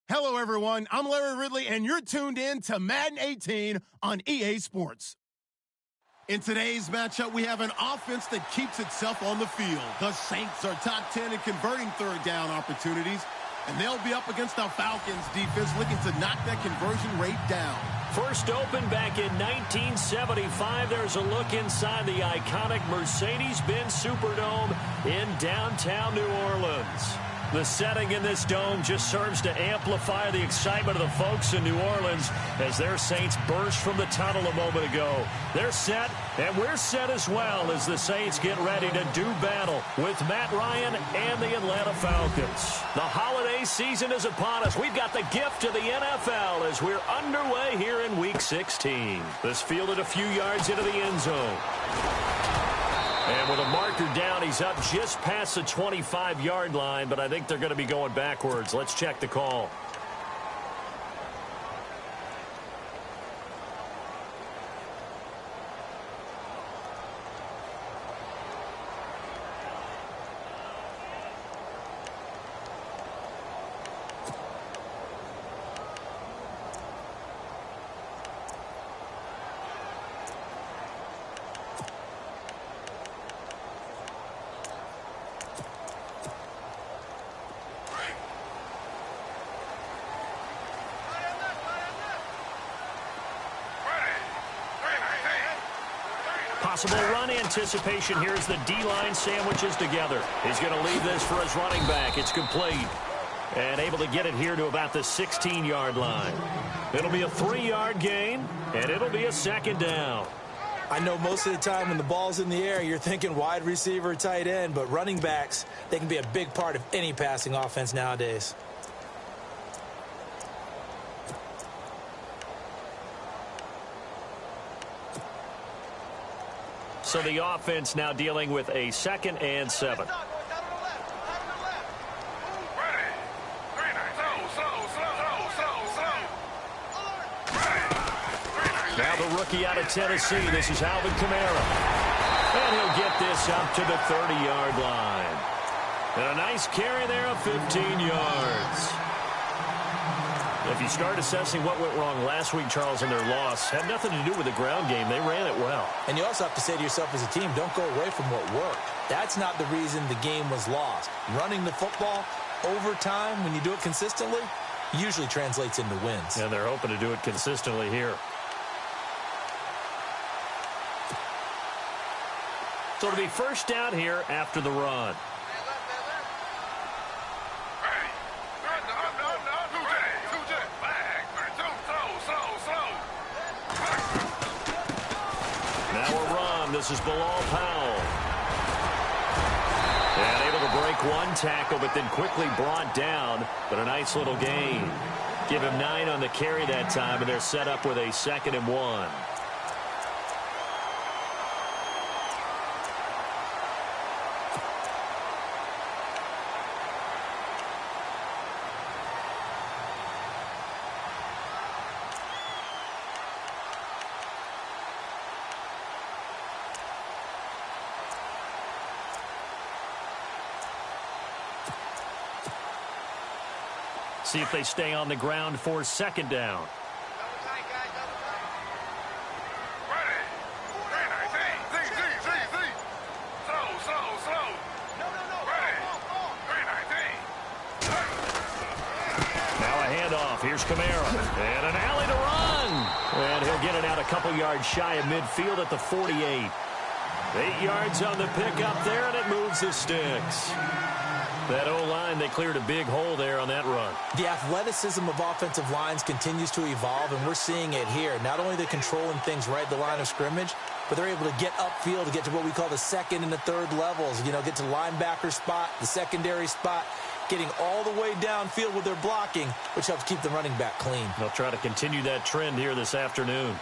Hello, everyone. I'm Larry Ridley, and you're tuned in to Madden 18 on EA Sports. In today's matchup, we have an offense that keeps itself on the field. The Saints are top 10 in converting third down opportunities, and they'll be up against the Falcons defense looking to knock that conversion rate down. First opened back in 1975. There's a look inside the iconic Mercedes-Benz Superdome in downtown New Orleans. The setting in this dome just serves to amplify the excitement of the folks in New Orleans as their Saints burst from the tunnel a moment ago. They're set, and we're set as well as the Saints get ready to do battle with Matt Ryan and the Atlanta Falcons. The holiday season is upon us. We've got the gift of the NFL as we're underway here in Week 16. This fielded a few yards into the end zone. And with a marker down, he's up just past the 25-yard line, but I think they're going to be going backwards. Let's check the call. Possible run anticipation here as the D-line sandwiches together. He's going to leave this for his running back. It's complete. And able to get it here to about the 16-yard line. It'll be a 3-yard gain, and it'll be a second down. I know most of the time when the ball's in the air, you're thinking wide receiver, tight end, but running backs, they can be a big part of any passing offense nowadays. So the offense now dealing with a 2nd and 7. Now the rookie out of Tennessee. This is Alvin Kamara. And he'll get this up to the 30-yard line. And a nice carry there of 15 yards. If you start assessing what went wrong last week, Charles, in their loss, had nothing to do with the ground game. They ran it well. And you also have to say to yourself as a team, don't go away from what worked. That's not the reason the game was lost. Running the football over time, when you do it consistently, usually translates into wins. And they're hoping to do it consistently here. So it'll be first down here after the run. This is Bilal Powell. And able to break one tackle, but then quickly brought down. But a nice little gain. Give him 9 on the carry that time, and they're set up with a 2nd and 1. See if they stay on the ground for 2nd down. Now a handoff. Here's Kamara. And an alley to run. And he'll get it out a couple yards shy of midfield at the 48. 8 yards on the pickup there, and it moves the sticks. That O-line, they cleared a big hole there on that run. The athleticism of offensive lines continues to evolve, and we're seeing it here. Not only they're controlling things right at the line of scrimmage, but they're able to get upfield to get to what we call the 2nd and the 3rd levels. You know, get to linebacker spot, the secondary spot, getting all the way downfield with their blocking, which helps keep the running back clean. They'll try to continue that trend here this afternoon.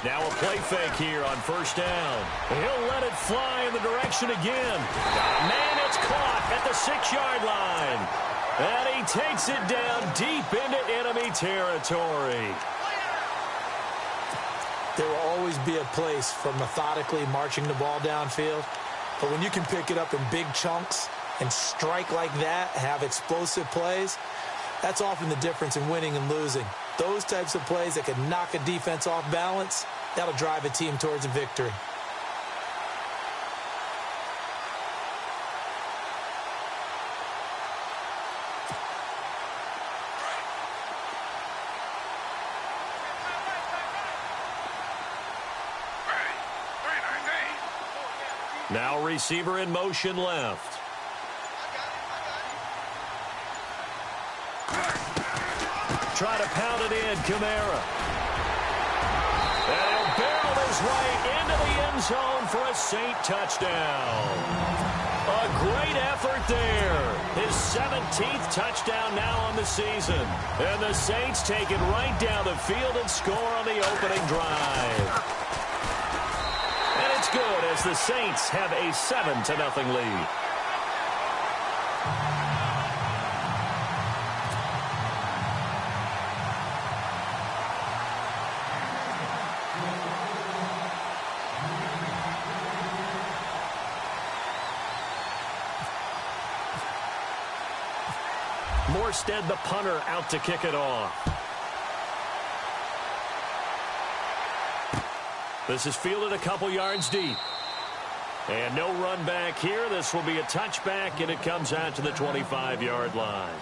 Now a play fake here on first down. He'll let it fly in the direction again. Man, it's caught at the 6-yard line. And he takes it down deep into enemy territory. There will always be a place for methodically marching the ball downfield. But when you can pick it up in big chunks and strike like that, have explosive plays, that's often the difference in winning and losing. Those types of plays that can knock a defense off balance, that'll drive a team towards a victory. Now receiver in motion left. Try to pound it in, Kamara. And he'll barrel his way into the end zone for a Saint touchdown. A great effort there. His 17th touchdown now on the season. And the Saints take it right down the field and score on the opening drive. And it's good as the Saints have a 7-0 lead. Morstead, the punter, out to kick it off. This is fielded a couple yards deep. And no run back here. This will be a touchback, and it comes out to the 25-yard line.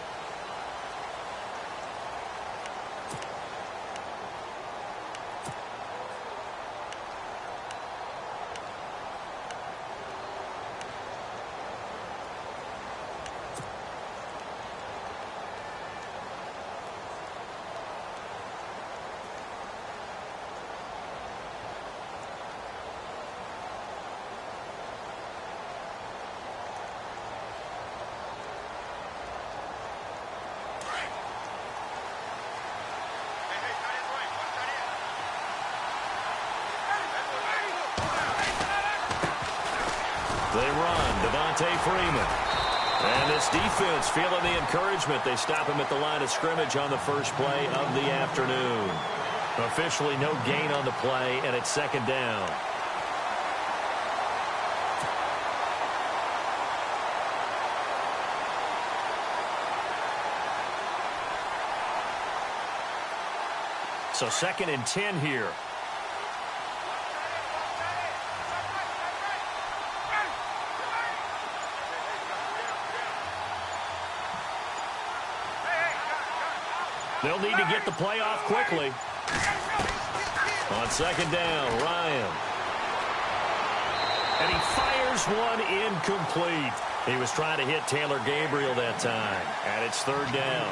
They run, Devontae Freeman. And this defense feeling the encouragement. They stop him at the line of scrimmage on the first play of the afternoon. Officially no gain on the play, and it's second down. So 2nd and 10 here. They'll need to get the play off quickly. On 2nd down, Ryan. And he fires one incomplete. He was trying to hit Taylor Gabriel that time. And it's 3rd down.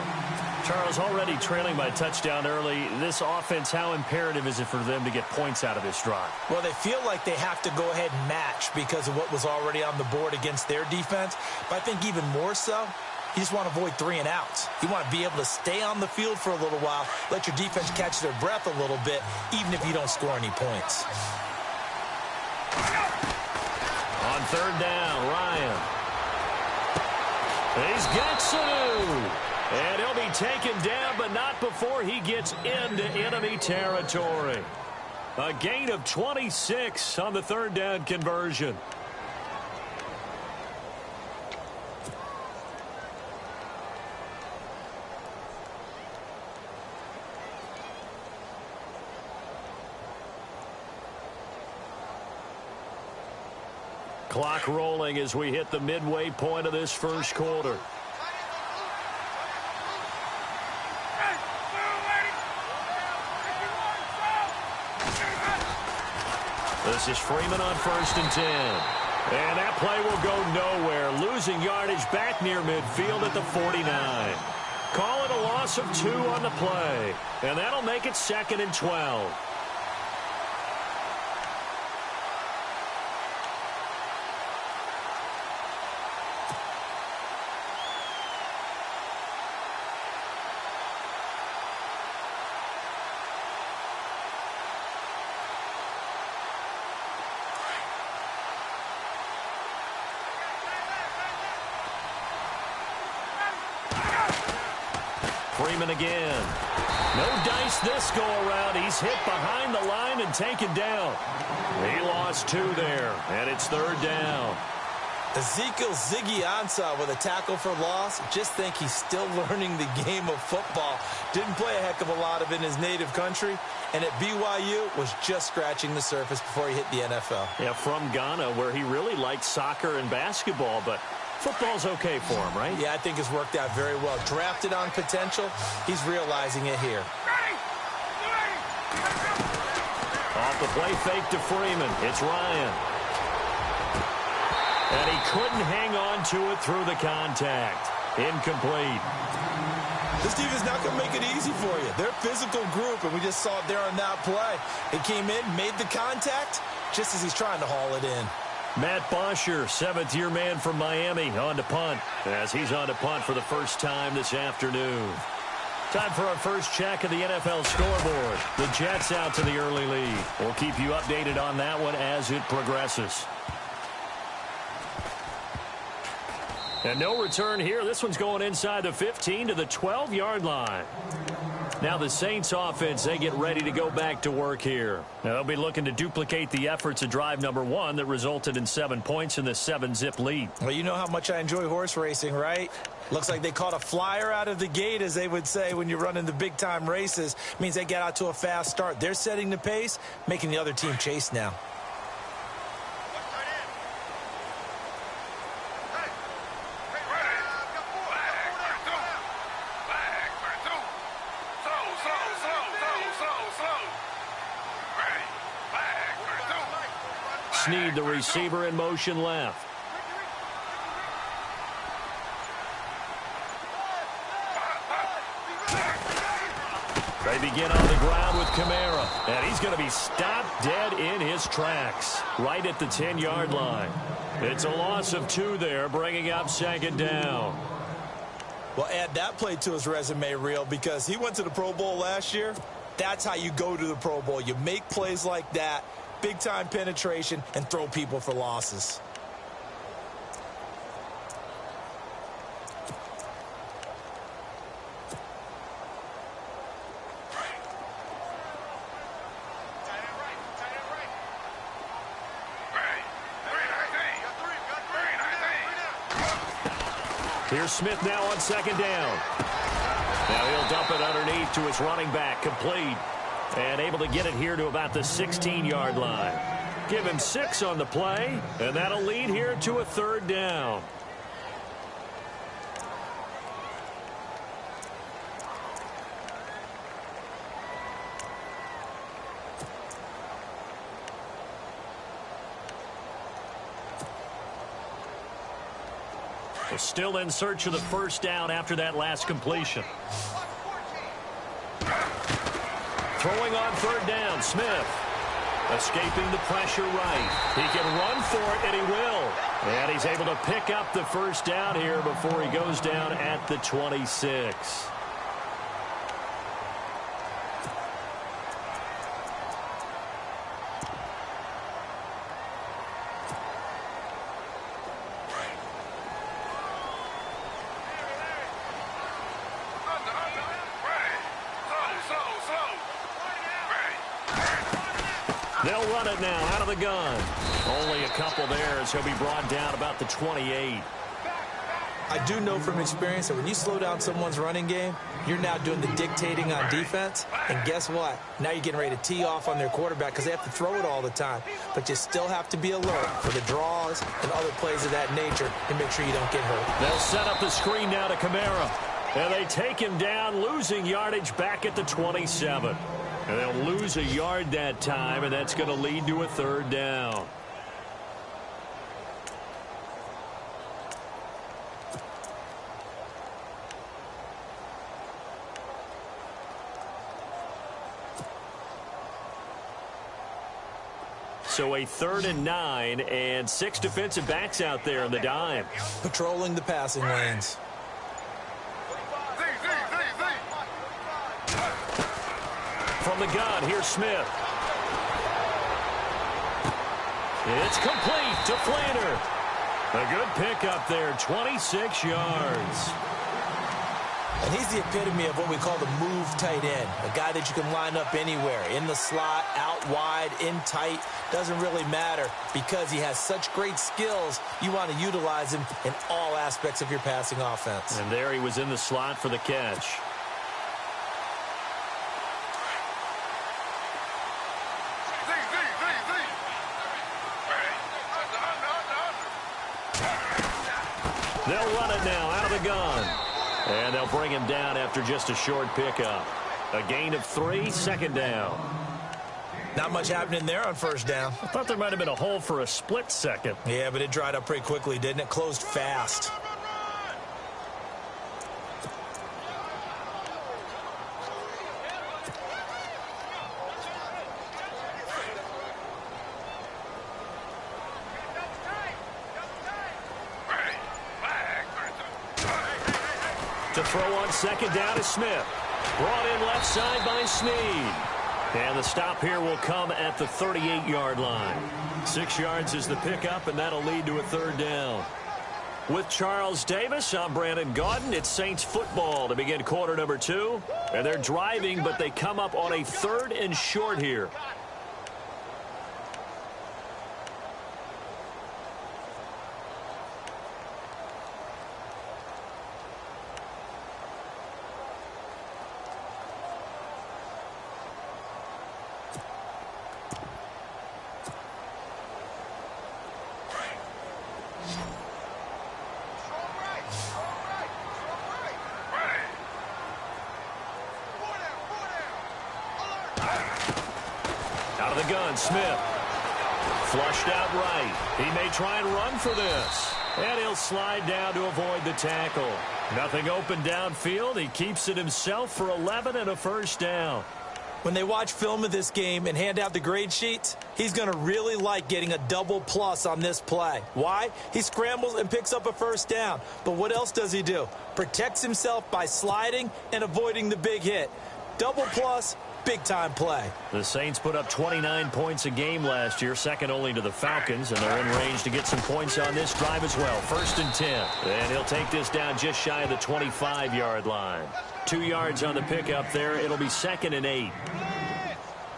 Charles, already trailing by touchdown early. This offense, how imperative is it for them to get points out of this drive? Well, they feel like they have to go ahead and match because of what was already on the board against their defense. But I think even more so, you just want to avoid 3 and outs. You want to be able to stay on the field for a little while, let your defense catch their breath a little bit, even if you don't score any points. On 3rd down, Ryan. He's got Sanu. And he'll be taken down, but not before he gets into enemy territory. A gain of 26 on the 3rd down conversion. Clock rolling as we hit the midway point of this first quarter. This is Freeman on 1st and 10. And that play will go nowhere. Losing yardage back near midfield at the 49. Call it a loss of 2 on the play. And that'll make it 2nd and 12. Freeman again. No dice this go-around. He's hit behind the line and taken down. He lost 2 there, and it's 3rd down. Ezekiel Ziggy Ansah with a tackle for loss. Just think he's still learning the game of football. Didn't play a heck of a lot of it in his native country. And at BYU was just scratching the surface before he hit the NFL. Yeah, from Ghana, where he really liked soccer and basketball, but football's okay for him, right? Yeah, I think it's worked out very well. Drafted on potential, he's realizing it here. Off the play fake to Freeman. It's Ryan. And he couldn't hang on to it through the contact. Incomplete. This team is not going to make it easy for you. They're a physical group, and we just saw it there on that play. He came in, made the contact, just as he's trying to haul it in. Matt Bosher, 7th-year man from Miami, on to punt, as he's on to punt for the first time this afternoon. Time for our first check of the NFL scoreboard. The Jets out to the early lead. We'll keep you updated on that one as it progresses. And no return here. This one's going inside the 15 to the 12-yard line. Now the Saints offense, they get ready to go back to work here. Now they'll be looking to duplicate the efforts of drive number 1 that resulted in 7 points in the 7-zip lead. Well, you know how much I enjoy horse racing, right? Looks like they caught a flyer out of the gate, as they would say when you're running the big-time races. Means they get out to a fast start. They're setting the pace, making the other team chase now. Snead, the receiver, in motion left. They begin on the ground with Kamara, and he's going to be stopped dead in his tracks, right at the 10-yard line. It's a loss of 2 there, bringing up 2nd down. Well, add that play to his resume reel, because he went to the Pro Bowl last year. That's how you go to the Pro Bowl. You make plays like that, big-time penetration, and throw people for losses. Here's Smith now on 2nd down. Now he'll dump it underneath to his running back, complete. And able to get it here to about the 16-yard line. Give him 6 on the play, and that'll lead here to a 3rd down. Still in search of the 1st down after that last completion. Throwing on 3rd down, Smith. Escaping the pressure right. He can run for it, and he will. And he's able to pick up the 1st down here before he goes down at the 26. They'll run it now out of the gun. Only a couple there as he'll be brought down about the 28. I do know from experience that when you slow down someone's running game, you're now doing the dictating on defense. And guess what? Now you're getting ready to tee off on their quarterback because they have to throw it all the time. But you still have to be alert for the draws and other plays of that nature and make sure you don't get hurt. They'll set up the screen now to Kamara. And they take him down, losing yardage back at the 27. And they'll lose a yard that time, and that's going to lead to a 3rd down. So a 3rd and 9, and 6 defensive backs out there in the dime. Patrolling the passing lanes. From the gun, here's Smith. It's complete to Flanner. A good pickup there, 26 yards. And he's the epitome of what we call the move tight end, a guy that you can line up anywhere, in the slot, out wide, in tight, doesn't really matter because he has such great skills. You want to utilize him in all aspects of your passing offense. And there he was in the slot for the catch. They'll run it now out of the gun. And they'll bring him down after just a short pickup. A gain of 3, second down. Not much happening there on first down. I thought there might have been a hole for a split second. Yeah, but it dried up pretty quickly, didn't it? Closed fast. To throw on second down is Smith. Brought in left side by Snead. And the stop here will come at the 38-yard line. 6 yards is the pickup, and that'll lead to a third down. With Charles Davis, I'm Brandon Gaudin. It's Saints football to begin quarter number 2. And they're driving, but they come up on a 3rd and short here. Out of the gun, Smith. Flushed out right. He may try and run for this. And he'll slide down to avoid the tackle. Nothing open downfield. He keeps it himself for 11 and a first down. When they watch film of this game and hand out the grade sheets, he's going to really like getting a double plus on this play. Why? He scrambles and picks up a first down. But what else does he do? Protects himself by sliding and avoiding the big hit. Double plus, big-time play. The Saints put up 29 points a game last year, second only to the Falcons, and they're in range to get some points on this drive as well. 1st and 10. And he'll take this down just shy of the 25-yard line. 2 yards on the pickup there. It'll be 2nd and 8.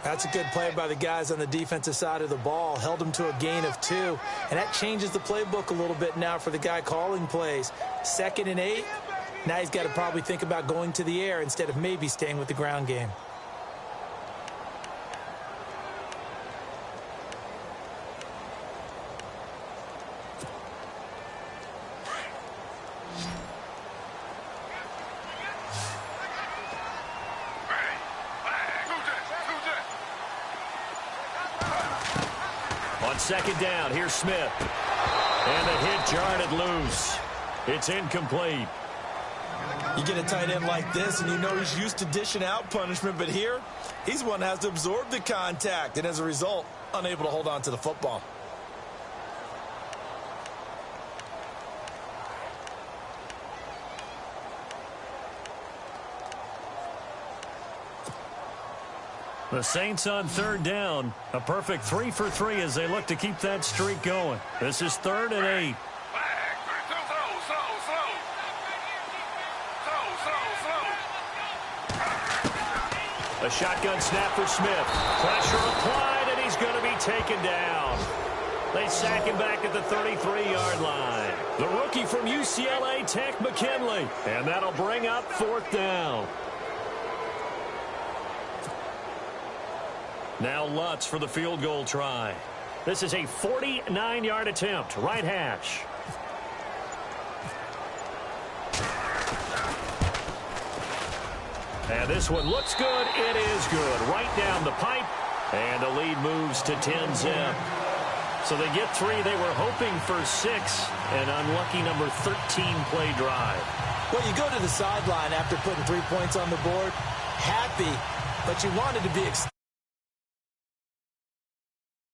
That's a good play by the guys on the defensive side of the ball. Held him to a gain of 2. And that changes the playbook a little bit now for the guy calling plays. 2nd and 8. Now he's got to probably think about going to the air instead of maybe staying with the ground game. On 2nd down, here's Smith. And the hit jarred it loose. It's incomplete. You get a tight end like this, and you know he's used to dishing out punishment, but here, he's one that has to absorb the contact, and as a result, unable to hold on to the football. The Saints on 3rd down. A perfect 3 for 3 as they look to keep that streak going. This is 3rd and 8. A shotgun snap for Smith. Pressure applied, and he's going to be taken down. They sack him back at the 33-yard line. The rookie from UCLA, Tech McKinley. And that'll bring up 4th down. Now Lutz for the field goal try. This is a 49-yard attempt. Right hash. And this one looks good. It is good. Right down the pipe. And the lead moves to 10-zip. So they get 3. They were hoping for 6. An unlucky number 13 play drive. Well, you go to the sideline after putting 3 points on the board. Happy, but you wanted to be